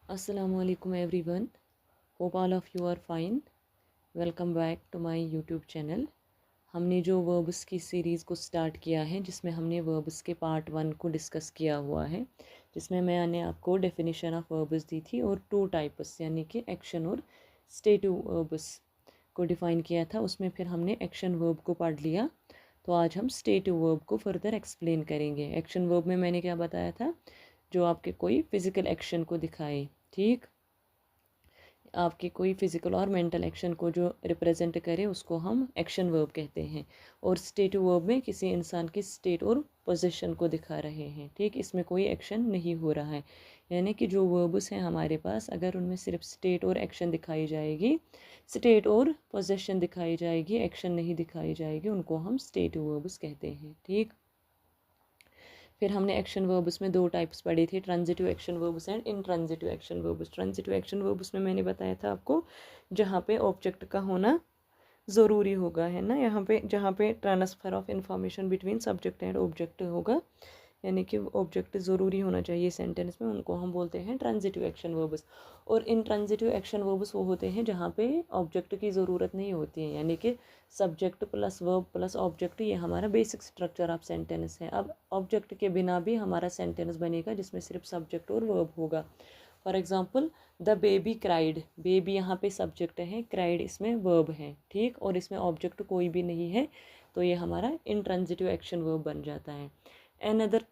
Assalamualaikum everyone. Hope all of you are fine. Welcome back to my YouTube channel. हमने जो verbs की series को start किया है जिसमें हमने वर्ब्स के पार्ट 1 को डिस्कस किया हुआ है, जिसमें मैंने आपको डेफिनेशन ऑफ वर्ब्स दी थी और टू टाइप्स यानी कि एक्शन और स्टेटिव वर्ब्स को डिफ़ाइन किया था। उसमें फिर हमने एक्शन वर्ब को पढ़ लिया। तो आज हम स्टेटिव वर्ब को फर्दर एक्सप्लेन करेंगे। एक्शन वर्ब में मैंने क्या बताया था, जो आपके कोई फिज़िकल एक्शन को दिखाए, ठीक, आपके कोई फिजिकल और मेंटल एक्शन को जो रिप्रेजेंट करे उसको हम एक्शन वर्ब कहते हैं। और स्टेटिव वर्ब में किसी इंसान की स्टेट और पोजीशन को दिखा रहे हैं, ठीक, इसमें कोई एक्शन नहीं हो रहा है। यानी कि जो वर्ब्स हैं हमारे पास, अगर उनमें सिर्फ स्टेट और एक्शन दिखाई जाएगी, स्टेट और पोजीशन दिखाई जाएगी, एक्शन नहीं दिखाई जाएगी, उनको हम स्टेटिव वर्ब्स कहते हैं, ठीक। फिर हमने एक्शन वर्ब्स में दो टाइप्स पढ़े थे, transitive action verbs and intransitive action verbs. Transitive action verbs में मैंने बताया था आपको जहाँ पे ऑब्जेक्ट का होना ज़रूरी होगा, है ना, यहाँ पे जहाँ पे transfer of information between subject and object होगा, यानी कि ऑब्जेक्ट ज़रूरी होना चाहिए सेंटेंस में, उनको हम बोलते हैं ट्रांजिटिव एक्शन वर्ब्स। और इन ट्रांजिटिव एक्शन वर्ब्स वो होते हैं जहाँ पे ऑब्जेक्ट की ज़रूरत नहीं होती है, यानी कि subject plus verb plus object, ये हमारा बेसिक स्ट्रक्चर ऑफ सेंटेंस है। अब ऑब्जेक्ट के बिना भी हमारा सेंटेंस बनेगा जिसमें सिर्फ सब्जेक्ट और वर्ब होगा। For example, the baby cried, baby यहाँ पे सब्जेक्ट है, क्राइड इसमें वर्ब है, ठीक, और इसमें ऑब्जेक्ट कोई भी नहीं है, तो ये हमारा इनट्रांजिटिव एक्शन वर्ब बन जाता है। अनदर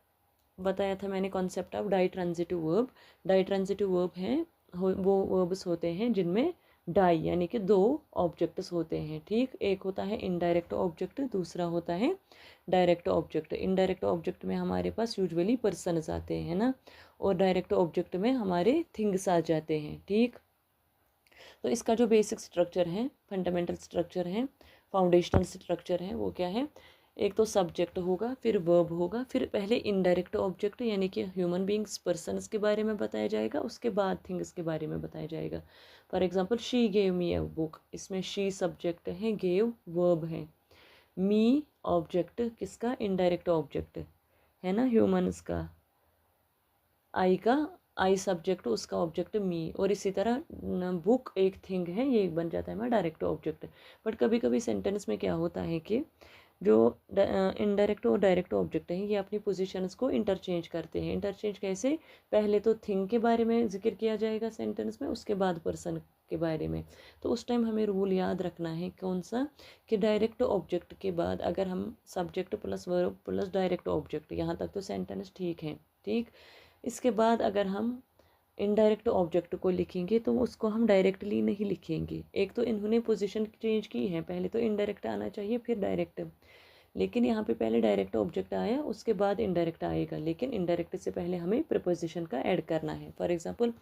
बताया था मैंने concept of ditransitive verb. Ditransitive verb हैं वो वर्ब्स होते हैं जिनमें डाई यानी कि दो ऑब्जेक्ट्स होते हैं, ठीक। एक होता है इनडायरेक्ट ऑब्जेक्ट, दूसरा होता है डायरेक्ट ऑब्जेक्ट। इनडायरेक्ट ऑब्जेक्ट में हमारे पास यूजुअली पर्सन्स आते हैं ना, और डायरेक्ट ऑब्जेक्ट में हमारे थिंग्स आ जाते हैं, ठीक। तो इसका जो बेसिक स्ट्रक्चर है, फंडामेंटल स्ट्रक्चर है, फाउंडेशनल स्ट्रक्चर है, वो क्या है, एक तो सब्जेक्ट होगा, फिर वर्ब होगा, फिर पहले इनडायरेक्ट ऑब्जेक्ट यानी कि ह्यूमन बींग्स पर्सनस के बारे में बताया जाएगा, उसके बाद थिंग्स के बारे में बताया जाएगा। For example, she gave me a book, इसमें शी सब्जेक्ट है, गेव वर्ब है, मी ऑब्जेक्ट, किसका, इनडायरेक्ट ऑब्जेक्ट है ना, ह्यूमंस का, आई का, आई सब्जेक्ट, उसका ऑब्जेक्ट मी, और इसी तरह बुक एक थिंग है, ये बन जाता है हमारा डायरेक्ट ऑब्जेक्ट। बट कभी कभी सेंटेंस में क्या होता है कि जो इनडायरेक्ट और डायरेक्ट ऑब्जेक्ट हैं ये अपनी पोजीशंस को इंटरचेंज करते हैं। इंटरचेंज कैसे, पहले तो थिंग के बारे में जिक्र किया जाएगा सेंटेंस में, उसके बाद पर्सन के बारे में। तो उस टाइम हमें रूल याद रखना है कौन सा, कि डायरेक्ट ऑब्जेक्ट के बाद अगर हम subject plus verb plus direct object, यहाँ तक तो सेंटेंस ठीक है, ठीक। इसके बाद अगर हम इनडायरेक्ट ऑब्जेक्ट को लिखेंगे तो उसको हम डायरेक्टली नहीं लिखेंगे। एक तो इन्होंने पोजीशन चेंज की है, पहले तो इनडायरेक्ट आना चाहिए फिर डायरेक्ट, लेकिन यहाँ पे पहले डायरेक्ट ऑब्जेक्ट आया उसके बाद इनडायरेक्ट आएगा, लेकिन इनडायरेक्ट से पहले हमें प्रिपोजिशन का ऐड करना है। For example,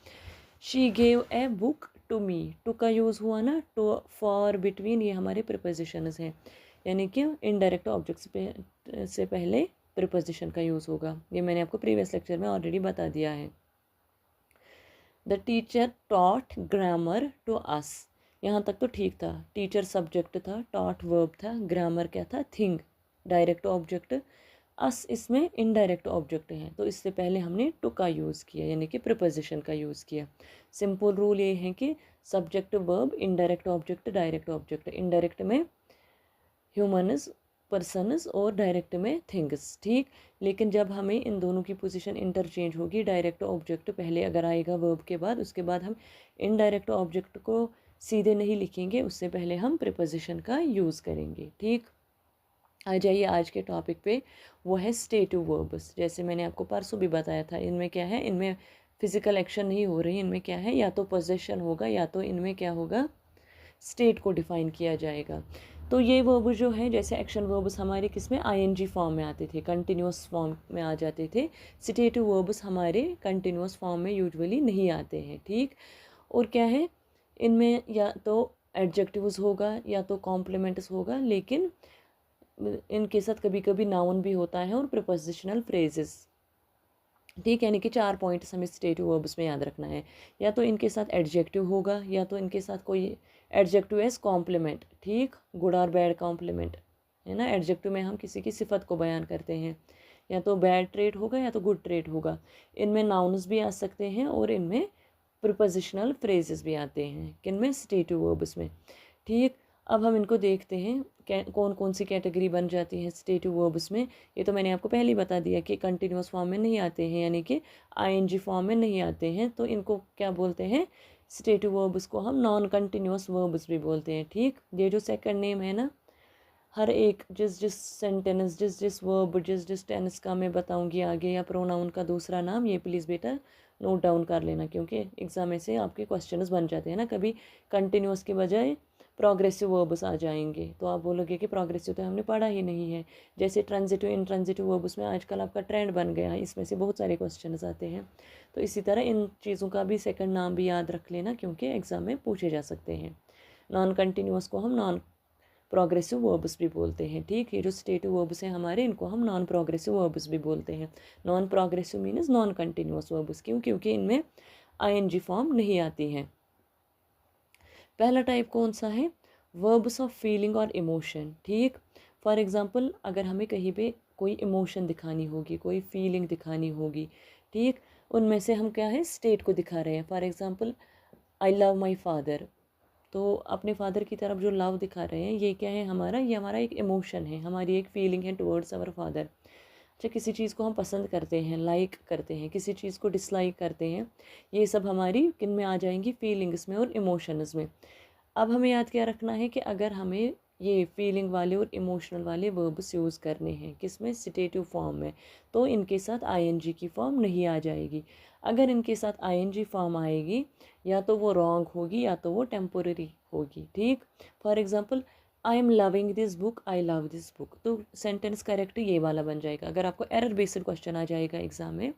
she gave a book to me, to का यूज़ हुआ ना, टू, फॉर, बिटवीन, ये हमारे प्रिपोजिशंस हैं, यानी कि इनडायरेक्ट ऑब्जेक्ट से पहले प्रिपोजिशन का यूज़ होगा। ये मैंने आपको प्रीवियस लेक्चर में ऑलरेडी बता दिया है। The teacher taught grammar to us, यहाँ तक तो ठीक था, टीचर सब्जेक्ट था, टॉट वर्ब था, ग्रामर क्या था, थिंग, डायरेक्ट ऑब्जेक्ट, अस इसमें इनडायरेक्ट ऑब्जेक्ट है, तो इससे पहले हमने टू का यूज़ किया यानी कि प्रिपोजिशन का यूज़ किया। सिंपल रूल ये है कि subject verb indirect object direct object, indirect में ह्यूमन्स पर्सनस और डायरेक्ट में थिंग्स, ठीक। लेकिन जब हमें इन दोनों की पोजीशन इंटरचेंज होगी, डायरेक्ट ऑब्जेक्ट पहले अगर आएगा वर्ब के बाद, उसके बाद हम इनडायरेक्ट ऑब्जेक्ट को सीधे नहीं लिखेंगे, उससे पहले हम प्रिपोजिशन का यूज़ करेंगे, ठीक। आ जाइए आज के टॉपिक पे, वो है स्टेटिव वर्ब्स। जैसे मैंने आपको परसों भी बताया था, इनमें क्या है, इनमें फिजिकल एक्शन नहीं हो रही, इनमें क्या है, या तो पोजेशन होगा या तो इनमें क्या होगा, स्टेट को डिफाइन किया जाएगा। तो ये वर्ब जो है, जैसे एक्शन वर्ब्स हमारे किस में, आईएनजी फॉर्म में आते थे, कंटिन्यूस फॉर्म में आ जाते थे, स्टेटिव वर्ब्स हमारे कंटिन्यूस फॉर्म में यूजुअली नहीं आते हैं, ठीक। और क्या है, इनमें या तो एडजेक्टिव्स होगा या तो कॉम्प्लीमेंट्स होगा, लेकिन इनके साथ कभी कभी नाउन भी होता है और प्रीपोजिशनल फ्रेजेस, ठीक, यानी कि 4 पॉइंट्स हमें स्टेटिव वर्ब्स में याद रखना है। या तो इनके साथ एडजेक्टिव होगा या तो इनके साथ कोई एडजेक्टिव एज कॉम्प्लीमेंट, ठीक, गुड और बैड कॉम्प्लीमेंट, है ना, एडजेक्टिव में हम किसी की सिफत को बयान करते हैं, या तो बैड ट्रेट होगा या तो गुड ट्रेट होगा। इनमें नाउन्स भी आ सकते हैं और इनमें प्रीपोजिशनल फ्रेजेस भी आते हैं, किन में, स्टेटिव वर्ब्स में। ठीक, अब हम इनको देखते हैं कौन कौन सी कैटेगरी बन जाती है स्टेटिव वर्ब्स में। ये तो मैंने आपको पहले ही बता दिया कि कंटिन्यूस फॉर्म में नहीं आते हैं, यानी कि आईएनजी फॉर्म में नहीं आते हैं, तो इनको क्या बोलते हैं, स्टेटिव वर्ब्स को हम नॉन कंटिन्यूस वर्ब्स भी बोलते हैं। ठीक, ये जो सेकंड नेम है ना, हर एक जिस जिस सेंटेंस, जिस जिस वर्ब, जिस जिस टेंस का मैं बताऊंगी आगे, या प्रोनाउन का दूसरा नाम, ये प्लीज़ बेटा नोट डाउन कर लेना, क्योंकि एग्ज़ाम में से आपके क्वेश्चंस बन जाते हैं ना, कभी कंटिन्यूस के बजाय प्रोग्रेसिव वर्ब्स आ जाएंगे तो आप बोलोगे कि प्रोग्रेसिव तो हमने पढ़ा ही नहीं है। जैसे ट्रांजिटिव, इंट्रांजिटिव वर्ब्स में आजकल आपका ट्रेंड बन गया है, इसमें से बहुत सारे क्वेश्चंस आते हैं। तो इसी तरह इन चीज़ों का भी सेकंड नाम भी याद रख लेना, क्योंकि एग्ज़ाम में पूछे जा सकते हैं। नॉन कंटिन्यूस को हम नॉन प्रोग्रेसिव वर्ब्स भी बोलते हैं। ठीक, ये जो स्टेटिव वर्ब्स हैं हमारे, इनको हम नॉन प्रोग्रेसिव वर्ब्स भी बोलते हैं। Non progressive means non continuous verbs, क्यों, क्योंकि इनमें आईएनजी फॉर्म नहीं आती है। पहला टाइप कौन सा है, वर्ब्स ऑफ फीलिंग और इमोशन। ठीक, फॉर एग्जांपल अगर हमें कहीं पे कोई इमोशन दिखानी होगी, कोई फीलिंग दिखानी होगी, ठीक, उनमें से हम क्या है, स्टेट को दिखा रहे हैं। For example I love my father, तो अपने फादर की तरफ जो लव दिखा रहे हैं, ये क्या है हमारा, ये हमारा एक इमोशन है, हमारी एक फीलिंग है टुवर्ड्स आवर फादर। अच्छा, किसी चीज़ को हम पसंद करते हैं, लाइक करते हैं, किसी चीज़ को डिसलाइक करते हैं, ये सब हमारी किन में आ जाएंगी, फीलिंग्स में और इमोशंस में। अब हमें याद क्या रखना है कि अगर हमें ये फीलिंग वाले और इमोशनल वाले वर्ब्स यूज़ करने हैं, किस में, स्टेटिव फॉर्म में, तो इनके साथ आईएनजी की फॉर्म नहीं आ जाएगी। अगर इनके साथ आईएनजी फॉर्म आएगी, या तो वो रॉन्ग होगी या तो वो टेम्पोररी होगी। ठीक, for example I am loving this book, I love this book, तो सेंटेंस करेक्ट ये वाला बन जाएगा। अगर आपको एरर बेस्ड क्वेश्चन आ जाएगा एग्जाम में,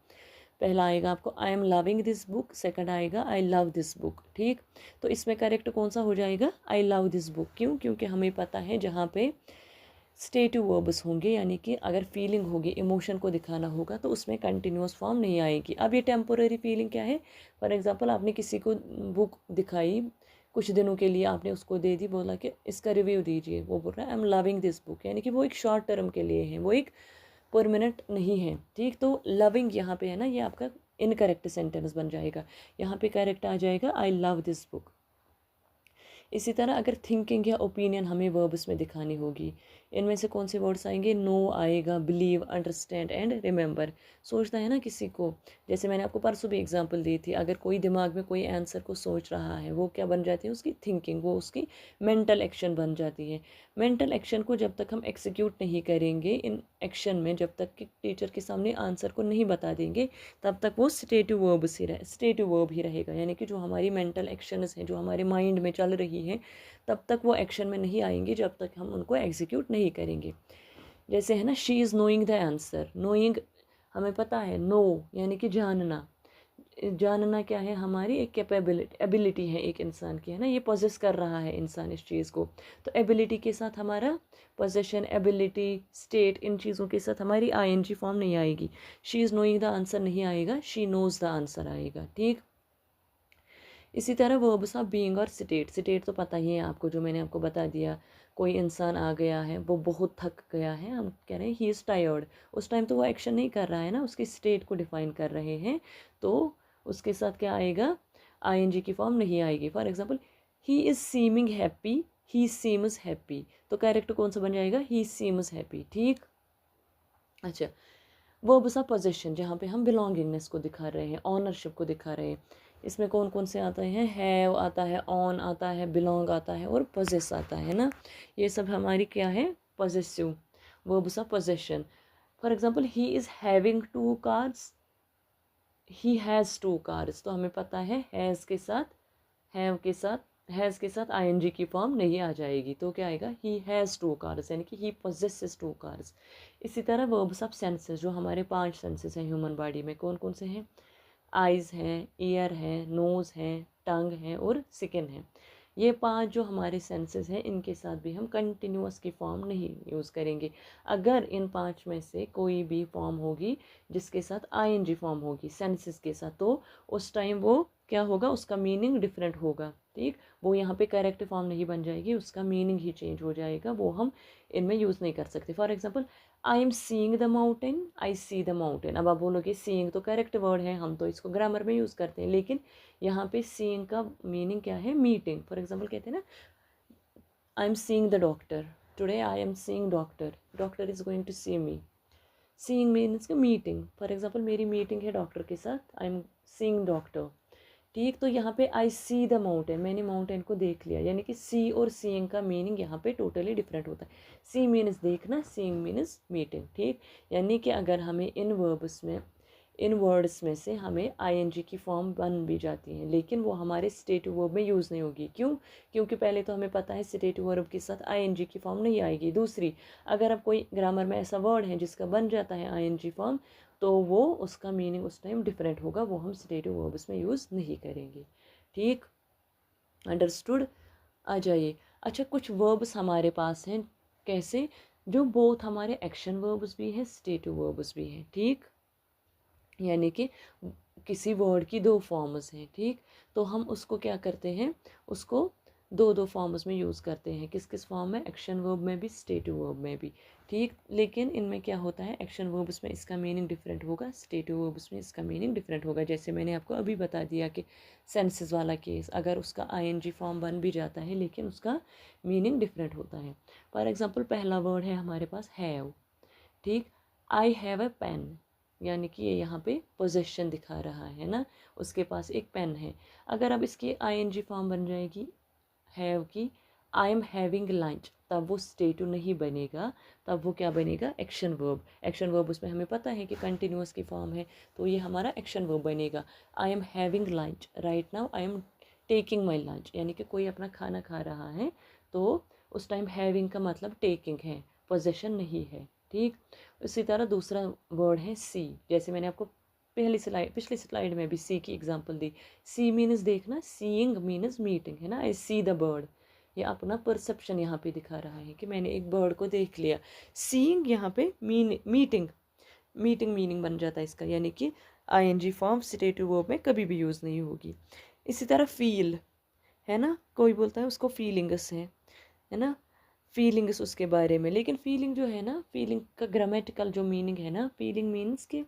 पहला आएगा आपको I am loving this book, second आएगा आई लव दिस बुक। ठीक, तो इसमें करेक्ट कौन सा हो जाएगा, आई लव दिस बुक। क्यों, क्योंकि हमें पता है जहाँ पे स्टेटिव वर्ब्स होंगे, यानी कि अगर फीलिंग होगी, इमोशन को दिखाना होगा, तो उसमें कंटिन्यूस फॉर्म नहीं आएगी। अब ये टेम्पोररी फीलिंग क्या है, फॉर एग्जांपल आपने किसी को बुक दिखाई, कुछ दिनों के लिए आपने उसको दे दी, बोला कि इसका रिव्यू दीजिए, वो बोल रहा है I am loving this book, यानी कि वो एक शॉर्ट टर्म के लिए है, वो एक परमानेंट नहीं है। ठीक, तो लविंग यहाँ पे है ना, ये आपका इनकरेक्ट सेंटेंस बन जाएगा। यहाँ पे करेक्ट आ जाएगा आई लव दिस बुक। इसी तरह अगर थिंकिंग या ओपिनियन हमें वर्ब्स में दिखानी होगी, इनमें से कौन से वर्ड्स आएंगे, नो आएगा, बिलीव, अंडरस्टैंड एंड रिमेंबर। सोचना है ना किसी को, जैसे मैंने आपको परसों भी एग्जांपल दी थी, अगर कोई दिमाग में कोई आंसर को सोच रहा है, वो क्या बन जाती है, उसकी थिंकिंग, वो उसकी मेंटल एक्शन बन जाती है। मेंटल एक्शन को जब तक हम एक्सिक्यूट नहीं करेंगे, इन एक्शन में जब तक कि टीचर के सामने आंसर को नहीं बता देंगे, तब तक वो स्टेटिव वर्ब ही रहेगा। यानी कि जो हमारी मेंटल एक्शंस हैं, जो हमारे माइंड में चल रही हैं, तब तक वो एक्शन में नहीं आएंगे जब तक हम उनको एग्जीक्यूट नहीं करेंगे। जैसे है ना, she is knowing the answer. Knowing हमें पता है, नो यानी कि जानना। जानना क्या है, हमारी एक कैपेबिलिटी, एबिलिटी है एक इंसान की, है ना, ये पोजेस कर रहा है इंसान इस चीज़ को। तो एबिलिटी के साथ हमारा पोजेशन, एबिलिटी, स्टेट, इन चीज़ों के साथ हमारी आईएनजी फॉर्म नहीं आएगी। She is knowing the answer नहीं आएगा, शी नोज़ द आंसर आएगा। ठीक, इसी तरह वर्ब्स ऑफ बीइंग और स्टेट। स्टेट तो पता ही है आपको, जो मैंने आपको बता दिया, कोई इंसान आ गया है, वो बहुत थक गया है, हम कह रहे हैं ही इज़ टायर्ड, उस टाइम तो वो एक्शन नहीं कर रहा है ना, उसकी स्टेट को डिफाइन कर रहे हैं, तो उसके साथ क्या आएगा, आईएनजी की फॉर्म नहीं आएगी। For example he is seeming happy, he seems happy, तो करेक्ट कौन सा बन जाएगा, ही सीम्स हैप्पी। ठीक, अच्छा, वर्ब्स ऑफ पोजेशन, जहाँ पे हम बिलोंगिंगनेस को दिखा रहे हैं, ऑनरशिप को दिखा रहे हैं, इसमें कौन कौन से आते हैं, हैव आता है, ऑन आता है, बिलोंग आता है और पोजेस आता है ना, ये सब हमारी क्या है, possessive verbs of possession. For example he is having 2 cars, he has 2 cars, तो हमें पता है हैज़ के साथ, हैव के साथ, हैज़ के साथ आईएनजी की फॉर्म नहीं आ जाएगी, तो क्या आएगा, ही हैज़ 2 कार्स, यानी कि ही पोजेसेस 2 कार्स। इसी तरह वर्ब्स ऑफ सेंसेस, जो हमारे 5 सेंसेस हैं ह्यूमन बॉडी में, कौन कौन से हैं, आइज़ हैं, ईयर है, नोज़ है, टंग है और स्किन है। ये 5 जो हमारे सेंसेस हैं, इनके साथ भी हम कंटिन्यूअस की फॉर्म नहीं यूज़ करेंगे। अगर इन 5 में से कोई भी फॉर्म होगी जिसके साथ आईएनजी फॉर्म होगी सेंसेस के साथ, तो उस टाइम वो क्या होगा, उसका मीनिंग डिफरेंट होगा। ठीक, वो यहाँ पे करेक्ट फॉर्म नहीं बन जाएगी, उसका मीनिंग ही चेंज हो जाएगा, वो हम इनमें यूज़ नहीं कर सकते। For example I am seeing the mountain, I see the mountain. अब आप बोलोगे सीइंग तो करेक्ट वर्ड है, हम तो इसको ग्रामर में यूज़ करते हैं, लेकिन यहाँ पे सीइंग का मीनिंग क्या है? मीटिंग। फॉर एग्जाम्पल कहते हैं ना, I am seeing the doctor today, I am seeing doctor, doctor is going to see me. Seeing means कि मीटिंग। फॉर एग्जाम्पल मेरी मीटिंग है डॉक्टर के साथ, आई एम सीइंग डॉक्टर। ठीक, तो यहाँ पे आई सी द माउंटेन, मैंने माउंटेन को देख लिया, यानी कि सी और सीइंग का मीनिंग यहाँ पे टोटली डिफरेंट होता है। सी मीन्स देखना, सीइंग मीन्स मीटिंग। ठीक, यानी कि अगर हमें इन वर्ड्स में से हमें आईएनजी की फॉर्म बन भी जाती है, लेकिन वो हमारे स्टेटिव वर्ब में यूज़ नहीं होगी। क्यों? क्योंकि पहले तो हमें पता है स्टेटिव वर्ब के साथ आईएनजी की फॉर्म नहीं आएगी। दूसरी, अगर अब कोई ग्रामर में ऐसा वर्ड है जिसका बन जाता है आईएनजी फॉर्म, तो वो उसका मीनिंग उस टाइम डिफरेंट होगा, वो हम स्टेटिव वर्ब्स में यूज़ नहीं करेंगे। ठीक, अंडरस्टूड। आ जाइए। अच्छा, कुछ वर्ब्स हमारे पास हैं, कैसे? जो बोथ हमारे एक्शन वर्ब्स भी हैं, स्टेटिव वर्ब्स भी हैं। ठीक, यानी कि किसी वर्ड की दो फॉर्म्स हैं। ठीक, तो हम उसको क्या करते हैं, उसको दो दो फॉर्म्स में यूज़ करते हैं। किस किस फॉर्म में? एक्शन वर्ब में भी, स्टेटिव वर्ब में भी। ठीक, लेकिन इनमें क्या होता है, एक्शन वर्ब्स में इसका मीनिंग डिफरेंट होगा, स्टेटिव वर्ब्स में इसका मीनिंग डिफरेंट होगा। जैसे मैंने आपको अभी बता दिया कि सेंसेस वाला केस, अगर उसका आईएनजी फॉर्म बन भी जाता है लेकिन उसका मीनिंग डिफरेंट होता है। फॉर एग्जाम्पल पहला वर्ड है हमारे पास हैव। ठीक, आई हैव अ पेन, यानी कि ये यहाँ पे पोजेशन दिखा रहा है ना, उसके पास एक पेन है। अगर अब इसकी आईएनजी फॉर्म बन जाएगी हैव की, आई एम हैविंग लंच, तब वो स्टेटिव नहीं बनेगा, तब वो क्या बनेगा? Action verb. एक्शन वर्ब उसमें हमें पता है कि कंटिन्यूअस की फॉर्म है, तो ये हमारा एक्शन वर्ब बनेगा। I am having lunch right now, I am taking my lunch, यानी कि कोई अपना खाना खा रहा है, तो उस टाइम हैविंग का मतलब टेकिंग है, पोजेशन नहीं है। ठीक, इसी तरह दूसरा वर्ड है सी। जैसे मैंने आपको पिछली स्लाइड में भी सी की एग्जांपल दी। सी मीन्स देखना, सीइंग मीन्स मीटिंग, है ना। आई सी द बर्ड, ये अपना परसेप्शन यहाँ पे दिखा रहा है कि मैंने एक बर्ड को देख लिया। सीइंग यहाँ पे मीटिंग, मीनिंग बन जाता है इसका, यानी कि आईएनजी फॉर्म स्टेटिव वर्ब में कभी भी यूज़ नहीं होगी। इसी तरह फील, है ना, कोई बोलता है उसको फीलिंग्स है ना, फीलिंग्स उसके बारे में। लेकिन फीलिंग जो है ना, फीलिंग का ग्रामेटिकल जो मीनिंग है ना, फीलिंग मीन्स कि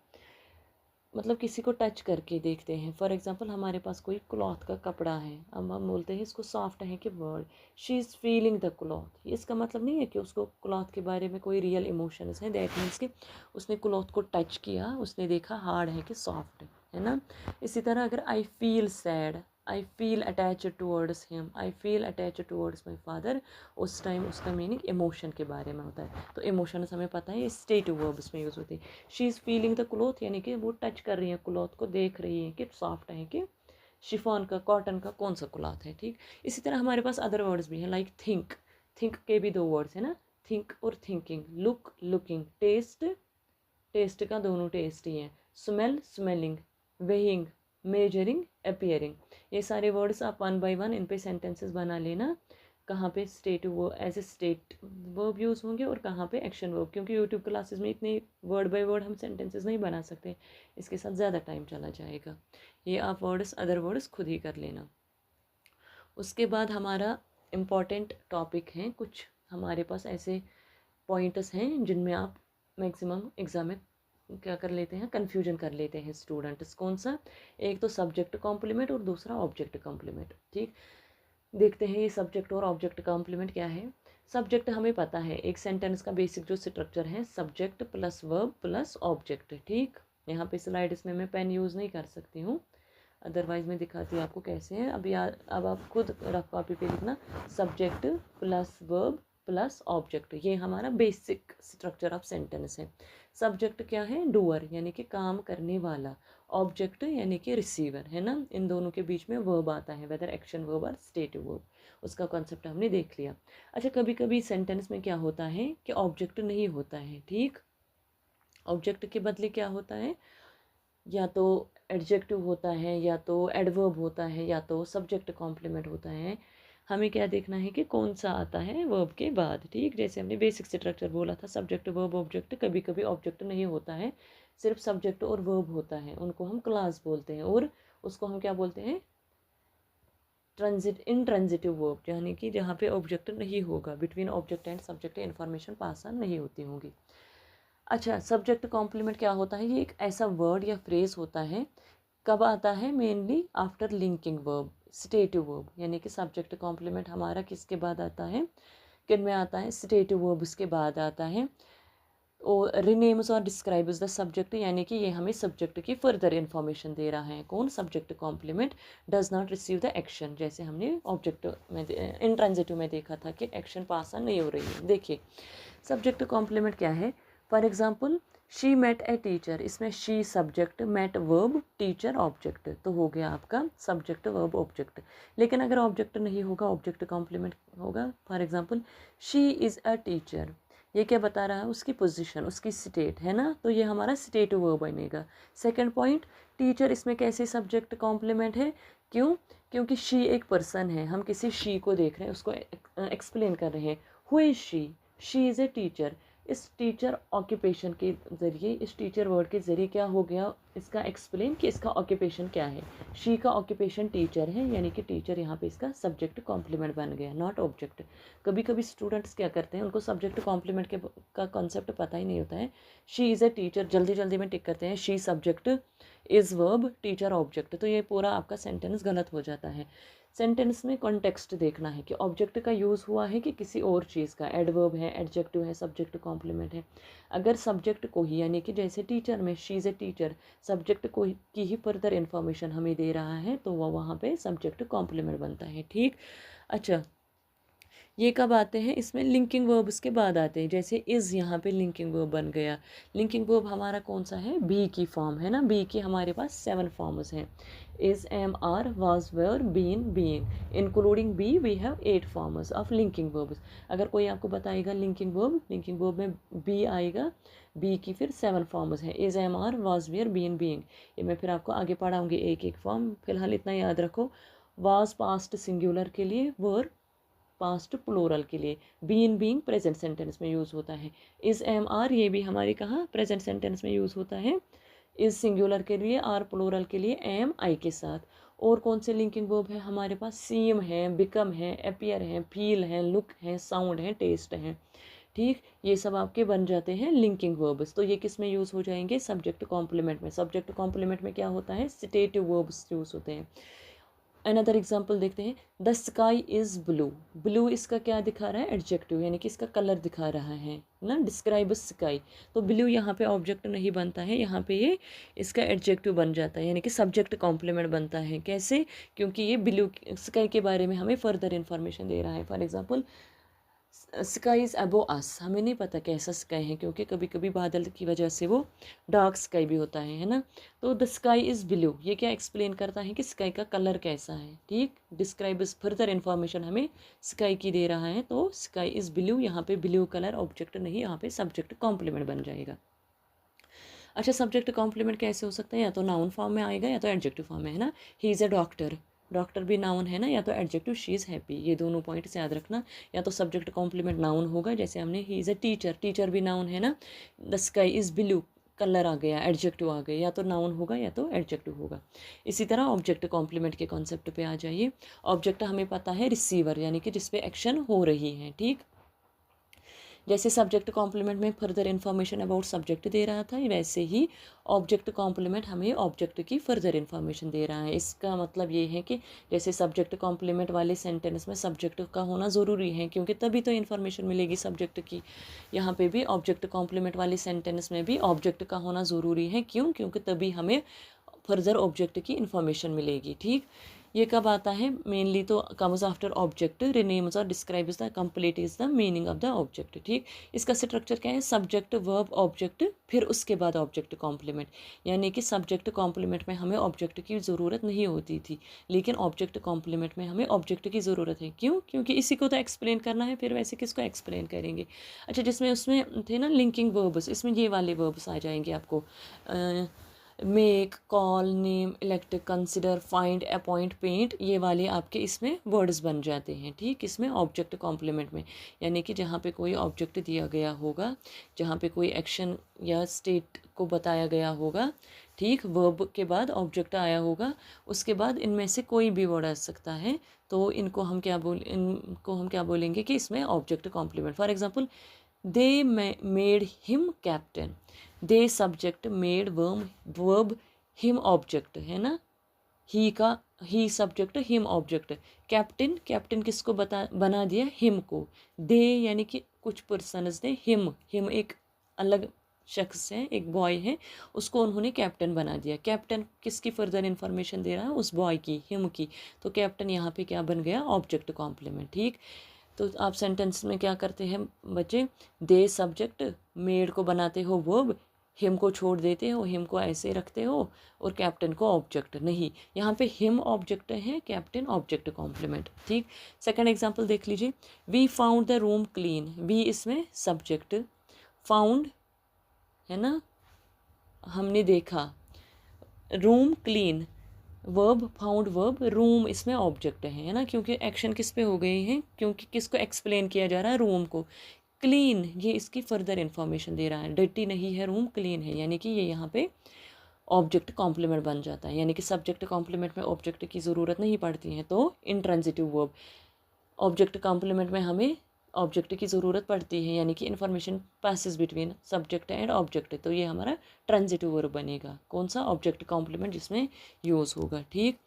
मतलब किसी को टच करके देखते हैं। फॉर एग्जांपल हमारे पास कोई क्लॉथ का कपड़ा है, अब हम बोलते हैं इसको सॉफ्ट है कि word, she is feeling the cloth. इसका मतलब नहीं है कि उसको क्लॉथ के बारे में कोई रियल इमोशंस है, दैट मीन्स कि उसने क्लॉथ को टच किया, उसने देखा हार्ड है कि सॉफ्ट है ना। इसी तरह अगर I feel sad, I feel attach towards him, I feel attach towards my father, उस टाइम उसका मीनिंग इमोशन के बारे में होता है। तो इमोशंस हमें पता है स्टेटिव वर्ब्स में यूज़ होती है। She is feeling the cloth, यानी कि वो टच कर रही है क्लॉथ को, देख रही है कि सॉफ्ट है कि शिफॉन का, कॉटन का कौन सा क्लॉथ है। ठीक, इसी तरह हमारे पास अदर वर्ड्स भी हैं, लाइक थिंक। थिंक के भी दो वर्ड्स हैं ना, थिंक और thinking. Look, looking. Test, test का दोनों टेस्ट ही हैं। Smell, smelling. Weighing, measuring, appearing. ये सारे वर्ड्स आप वन बाय वन इन पे सेंटेंसेस बना लेना, कहाँ पे स्टेट वो as a state verb use होंगे और कहाँ पे एक्शन वर्ब, क्योंकि यूट्यूब क्लासेस में इतने वर्ड बाय वर्ड हम सेंटेंसेस नहीं बना सकते, इसके साथ ज़्यादा टाइम चला जाएगा। ये आप वर्ड्स, अदर वर्ड्स खुद ही कर लेना। उसके बाद हमारा इम्पॉर्टेंट टॉपिक हैं, कुछ हमारे पास ऐसे पॉइंट्स हैं जिनमें आप मैक्सिमम एग्जाम में क्या कर लेते हैं, कन्फ्यूजन कर लेते हैं स्टूडेंट्स। कौन सा? एक तो सब्जेक्ट कॉम्प्लीमेंट और दूसरा ऑब्जेक्ट कॉम्प्लीमेंट। ठीक, देखते हैं ये सब्जेक्ट और ऑब्जेक्ट कॉम्प्लीमेंट क्या है। सब्जेक्ट हमें पता है, एक सेंटेंस का बेसिक जो स्ट्रक्चर है, subject plus verb plus object. ठीक, यहाँ पे स्लाइड्स में मैं पेन यूज़ नहीं कर सकती हूँ, अदरवाइज मैं दिखाती हूँ आपको कैसे है। अब यार, अब आप खुद रफ कॉपी पे लिखना, subject plus verb plus object, ये हमारा बेसिक स्ट्रक्चर ऑफ सेंटेंस है। सब्जेक्ट क्या है? डूअर, यानी कि काम करने वाला। ऑब्जेक्ट यानी कि रिसीवर, है ना। इन दोनों के बीच में वर्ब आता है, वेदर एक्शन वर्ब और स्टेटिव वर्ब, उसका कॉन्सेप्ट हमने देख लिया। अच्छा, कभी कभी सेंटेंस में क्या होता है कि ऑब्जेक्ट नहीं होता है। ठीक, ऑब्जेक्ट के बदले क्या होता है, या तो एडजेक्टिव होता है, या तो एडवर्ब होता है, या तो सब्जेक्ट कॉम्प्लीमेंट होता है। हमें क्या देखना है कि कौन सा आता है वर्ब के बाद। ठीक, जैसे हमने बेसिक स्ट्रक्चर बोला था, सब्जेक्ट वर्ब ऑब्जेक्ट। कभी कभी ऑब्जेक्ट नहीं होता है, सिर्फ सब्जेक्ट और वर्ब होता है, उनको हम क्लास बोलते हैं, और उसको हम क्या बोलते हैं, इंट्रांजिटिव वर्ब, यानी कि जहाँ पे ऑब्जेक्ट नहीं होगा, between object and subject information pass on नहीं होती होंगी। अच्छा, सब्जेक्ट कॉम्प्लीमेंट क्या होता है? ये एक ऐसा वर्ड या फ्रेज़ होता है, कब आता है? Mainly after linking verb, stative verb, यानी कि सब्जेक्ट कॉम्प्लीमेंट हमारा किसके बाद आता है, किन में आता है? स्टेटिव वर्ब्स के बाद आता है। और रिनेम्स और डिस्क्राइब्स द सब्जेक्ट, यानी कि ये हमें सब्जेक्ट की फर्दर इन्फॉर्मेशन दे रहा है। कौन? Subject complement does not receive the action, जैसे हमने ऑब्जेक्ट में इंट्रांजिटिव में देखा था कि एक्शन पास ऑन नहीं हो रही है। देखिए सब्जेक्ट कॉम्प्लीमेंट क्या है। For example she met a teacher, इसमें she subject, met verb, teacher object, तो हो गया आपका सब्जेक्ट वर्ब ऑब्जेक्ट। लेकिन अगर ऑब्जेक्ट नहीं होगा, ऑब्जेक्ट कॉम्प्लीमेंट होगा। For example she is a teacher, ये क्या बता रहा है? उसकी पोजीशन, उसकी स्टेट है ना, तो ये हमारा स्टेट वर्ब बनेगा। सेकंड पॉइंट, टीचर इसमें कैसे सब्जेक्ट कॉम्प्लीमेंट है? क्यों? क्योंकि शी एक पर्सन है, हम किसी शी को देख रहे हैं, उसको एक्सप्लेन कर रहे हैं। Who is she is a teacher. इस टीचर ऑक्यूपेशन के ज़रिए, इस टीचर वर्ड के ज़रिए क्या हो गया इसका एक्सप्लेन कि इसका ऑक्यूपेशन क्या है। शी का ऑक्यूपेशन टीचर है, यानी कि टीचर यहाँ पे इसका सब्जेक्ट कॉम्प्लीमेंट बन गया, नॉट ऑब्जेक्ट। कभी कभी स्टूडेंट्स क्या करते हैं, उनको सब्जेक्ट कॉम्प्लीमेंट के का कॉन्सेप्ट पता ही नहीं होता है। शी इज़ ए टीचर जल्दी जल्दी में टिक करते हैं, she subject, is verb, teacher object, तो ये पूरा आपका सेंटेंस गलत हो जाता है। सेंटेंस में कॉन्टेक्स्ट देखना है कि ऑब्जेक्ट का यूज़ हुआ है कि किसी और चीज़ का, एडवर्ब है, एडजेक्टिव है, सब्जेक्ट कॉम्प्लीमेंट है। अगर सब्जेक्ट को ही, यानी कि जैसे टीचर में she is a teacher, subject को की ही फर्दर इन्फॉर्मेशन हमें दे रहा है, तो वह वहाँ पे सब्जेक्ट कॉम्प्लीमेंट बनता है। ठीक। अच्छा, ये कब आते हैं? इसमें लिंकिंग वर्ब्स के बाद आते हैं। जैसे इज़, यहाँ पे लिंकिंग वर्ब बन गया। लिंकिंग वर्ब हमारा कौन सा है? बी की फॉर्म है ना, बी की हमारे पास 7 फॉर्म्स हैं। Is, am, are, was, were, been, being, including be we have 8 forms of linking verbs. अगर कोई आपको बताएगा लिंकिंग वर्ब में बी आएगा, बी की फिर 7 फॉर्म्स हैं, is, am, are, was, were, been, being. ये मैं फिर आपको आगे पढ़ाऊँगी एक एक फॉर्म, फिलहाल इतना याद रखो। वाज पास्ट सिंगुलर के लिए, वर पास्ट प्लूरल के लिए, बीन बीइंग प्रेजेंट सेंटेंस में यूज़ होता है। इज़, एम, आर, ये भी हमारे कहाँ प्रेजेंट सेंटेंस में यूज़ होता है। इज़ सिंगुलर के लिए, आर प्लूरल के लिए, एम आई के साथ। और कौन से लिंकिंग वर्ब है हमारे पास? सीम है, बिकम है, अपीयर है, फील है, लुक है, साउंड है, टेस्ट है। ठीक, ये सब आपके बन जाते हैं लिंकिंग वर्ब्स। तो ये किस में यूज़ हो जाएंगे? सब्जेक्ट कॉम्प्लीमेंट में। सब्जेक्ट कॉम्प्लीमेंट में क्या होता है? स्टेटिव वर्ब्स यूज़ होते हैं। अनदर एग्जाम्पल देखते हैं, the sky is blue. Blue इसका क्या दिखा रहा है? एडजेक्टिव, यानी कि इसका कलर दिखा रहा है ना, डिस्क्राइब स्काई। तो ब्लू यहाँ पे ऑब्जेक्ट नहीं बनता है, यहाँ पे ये इसका एडजेक्टिव बन जाता है, यानी कि सब्जेक्ट कॉम्प्लीमेंट बनता है। कैसे? क्योंकि ये ब्लू स्काई के बारे में हमें फर्दर इन्फॉर्मेशन दे रहा है। फॉर एग्जाम्पल स्काई इज़ अबो अस, हमें नहीं पता कैसा स्काई है, क्योंकि कभी कभी बादल की वजह से वो डार्क स्काई भी होता है ना। तो द स्काई इज़ ब्लू, ये क्या एक्सप्लेन करता है कि स्काई का कलर कैसा है। ठीक, डिस्क्राइब फर्दर इन्फॉर्मेशन हमें स्काई की दे रहा है, तो स्काई इज़ ब्लू, यहाँ पे ब्लू कलर ऑब्जेक्ट नहीं, यहाँ पे सब्जेक्ट कॉम्प्लीमेंट बन जाएगा। अच्छा, सब्जेक्ट कॉम्प्लीमेंट कैसे हो सकता है? या तो नाउन फॉर्म में आएगा या तो एडजेक्टिव फॉर्म में, है ना। ही इज़ अ डॉक्टर, डॉक्टर भी नाउन है ना, या तो एडजेक्टिव शी इज़ हैप्पी, ये दोनों पॉइंट्स याद रखना। या तो सब्जेक्ट कॉम्प्लीमेंट नाउन होगा, जैसे हमने he is a teacher, teacher भी नाउन है ना। The sky is blue, colour आ गया, एडजेक्टिव आ गया, या तो नाउन होगा या तो एडजेक्टिव होगा। इसी तरह ऑब्जेक्ट कॉम्प्लीमेंट के कॉन्सेप्ट पे आ जाइए। ऑब्जेक्ट हमें पता है रिसीवर, यानी कि जिसपे एक्शन हो रही है। ठीक, जैसे सब्जेक्ट कॉम्प्लीमेंट में further information about subject they रहा था, वैसे ही ऑब्जेक्ट कॉम्प्लीमेंट हमें ऑब्जेक्ट की फर्दर इन्फॉर्मेशन दे रहा है। इसका मतलब ये है कि जैसे सब्जेक्ट कॉम्प्लीमेंट वाले सेंटेंस में सब्जेक्ट का होना ज़रूरी है, क्योंकि तभी तो इन्फॉर्मेशन मिलेगी सब्जेक्ट की। यहाँ पे भी ऑब्जेक्ट कॉम्प्लीमेंट वाले सेंटेंस में भी ऑब्जेक्ट का होना ज़रूरी है। क्यों? क्योंकि तभी हमें फर्दर ऑब्जेक्ट की इन्फॉर्मेशन मिलेगी। ठीक, ये कब आता है? मेनली तो कम्स आफ्टर ऑब्जेक्ट, रिनेम्स और describes the complete is the meaning of the object. ठीक, इसका स्ट्रक्चर क्या है? सब्जेक्ट, वर्ब, ऑब्जेक्ट, फिर उसके बाद ऑब्जेक्ट कॉम्प्लीमेंट। यानी कि सब्जेक्ट कॉम्प्लीमेंट में हमें ऑब्जेक्ट की ज़रूरत नहीं होती थी, लेकिन ऑब्जेक्ट कॉम्प्लीमेंट में हमें ऑब्जेक्ट की ज़रूरत है। क्यों? क्योंकि इसी को तो एक्सप्लेन करना है, फिर वैसे किसको एक्सप्लेन करेंगे। अच्छा, जिसमें उसमें थे ना लिंकिंग वर्ब्स, इसमें ये वाले वर्ब्स आ जाएंगे आपको। Make, call, name, elect, consider, find, appoint, paint, ये वाले आपके इसमें वर्ड्स बन जाते हैं। ठीक, इसमें ऑब्जेक्ट कॉम्प्लीमेंट में, यानी कि जहाँ पे कोई ऑब्जेक्ट दिया गया होगा, जहाँ पे कोई एक्शन या स्टेट को बताया गया होगा, ठीक, वर्ब के बाद ऑब्जेक्ट आया होगा, उसके बाद इनमें से कोई भी वर्ड आ सकता है, तो इनको हम क्या बोलेंगे कि इसमें object complement. For example they made him captain, they subject, made verb, him object है ना, ही का he subject, him object. Captain, captain किसको बना दिया, हिम को। दे यानी कि कुछ पर्सनस ने, हिम एक अलग शख्स है, एक बॉय है, उसको उन्होंने कैप्टन बना दिया। कैप्टन किसकी फर्दर इन्फॉर्मेशन दे रहा है, उस बॉय की, हिम की। तो कैप्टन यहाँ पे क्या बन गया, ऑब्जेक्ट कॉम्प्लीमेंट। ठीक, तो आप सेंटेंस में क्या करते हैं बच्चे, दे सब्जेक्ट, मेड को बनाते हो वर्ब, हिम को छोड़ देते हो, हिम को ऐसे रखते हो, और कैप्टन को ऑब्जेक्ट। नहीं, यहाँ पे हिम ऑब्जेक्ट है, कैप्टन ऑब्जेक्ट कॉम्प्लीमेंट। ठीक, सेकंड एग्जांपल देख लीजिए, we found the room clean, we इसमें सब्जेक्ट, फाउंड है ना, हमने देखा, room clean verb, found verb, room इसमें ऑब्जेक्ट है ना, क्योंकि एक्शन किस पे हो गए हैं, क्योंकि किसको एक्सप्लेन किया जा रहा है, रूम को। क्लीन ये इसकी फर्दर इन्फॉर्मेशन दे रहा है, डर्टी नहीं है रूम, क्लीन है, यानी कि ये यहाँ पे ऑब्जेक्ट कॉम्प्लीमेंट बन जाता है, यानी कि सब्जेक्ट कॉम्प्लीमेंट में ऑब्जेक्ट की ज़रूरत नहीं पड़ती है, तो इंट्रांजिटिव वर्ब। ऑब्जेक्ट कॉम्प्लीमेंट में हमें ऑब्जेक्ट की ज़रूरत पड़ती है, यानी कि information passes between subject and object, तो ये हमारा ट्रांजिटिव वर्ब बनेगा। कौन सा, ऑब्जेक्ट कॉम्प्लीमेंट जिसमें यूज़ होगा। ठीक,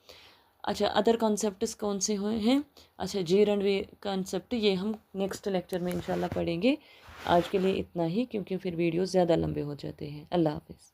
अच्छा अदर कॉन्सेप्ट्स कौन से हुए हैं, अच्छा जेर एंड वे कॉन्सेप्ट ये हम नेक्स्ट लेक्चर में इंशाल्लाह पढ़ेंगे। आज के लिए इतना ही, क्योंकि फिर वीडियो ज़्यादा लंबे हो जाते हैं। अल्लाह हाफिज़।